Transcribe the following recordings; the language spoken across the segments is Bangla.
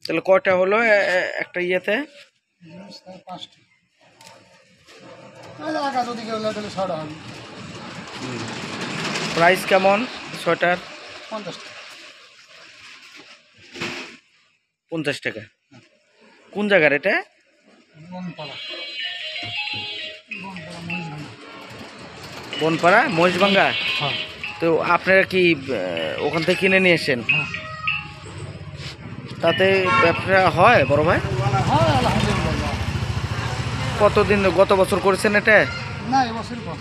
তাহলে কয়টা হলো একটা ইয়েতে? 5টি। একা যদি কেউ নেয় তাহলে 6টা হবে। প্রাইস কেমন সোয়েটার? 50 টাকা। 50 টাকা। কোন জায়গার এটা? বনপাড়া। বনপাড়া মহিষভাঙ্গা। হ্যাঁ। তো আপনারা কি ওখান থেকে কিনে নিয়ে এসেছেন? হ্যাঁ। তাতে ব্যবসা হয় বড় ভাই? হ্যাঁ, আলহামদুলিল্লাহ। কতদিন গত বছর করেছেন এটা? না, এবছর কম।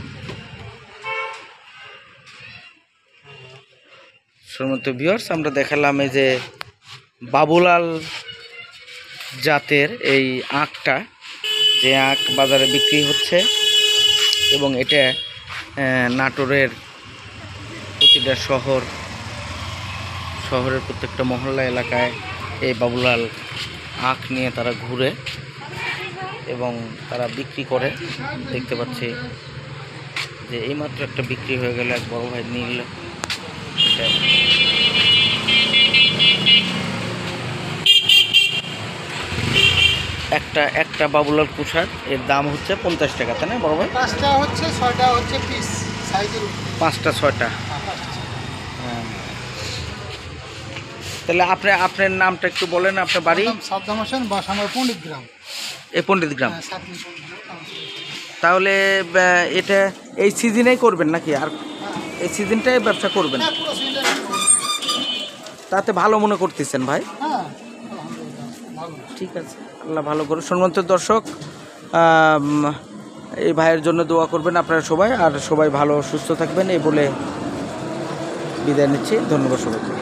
সম্মানিত ভিউয়ার্স, আমরা দেখালাম এই যে বাবুলাল জাতের এই আখটা, যে আখ বাজারে বিক্রি হচ্ছে এবং এটা নাটোরের প্রতিটা শহরের প্রত্যেকটা মহল্লা এলাকায় এই বাবুলাল আখ নিয়ে তারা ঘুরে এবং তারা বিক্রি করে। দেখতে পাচ্ছি যে এইমাত্র একটা বিক্রি হয়ে গেল, এক বড় ভাই নীল একটা বাবুলাল কুঠার এর দাম হচ্ছে 50 টাকা, তাই না বড় ভাই? 5টা হচ্ছে, 6টা হচ্ছে পিস সাইজের উপর। 5টা 6টা। হ্যাঁ, তাহলে আপনার নামটা একটু বলেন, আপনার বাড়ি? সাদ্দাম হোসেন, বাসা আমার পণ্ডিত গ্রাম। এই পণ্ডিত গ্রাম। হ্যাঁ, সাতনি পণ্ডিত গ্রাম। তাহলে এটা এই সিজনেই করবেন নাকি আর এই সিজনটাই ব্যবসা করবেন? না, পুরো সিজন। তাতে ভালো মনে করতেছেন ভাই? হ্যাঁ, আলহামদুলিল্লাহ ভালো। ঠিক আছে, আল্লাহ ভালো করে। সম্মানিত দর্শক, এই ভাইয়ের জন্য দোয়া করবেন আপনারা সবাই, আর সবাই ভালো সুস্থ থাকবেন এই বলে বিদায় নিচ্ছি। ধন্যবাদ সবাইকে।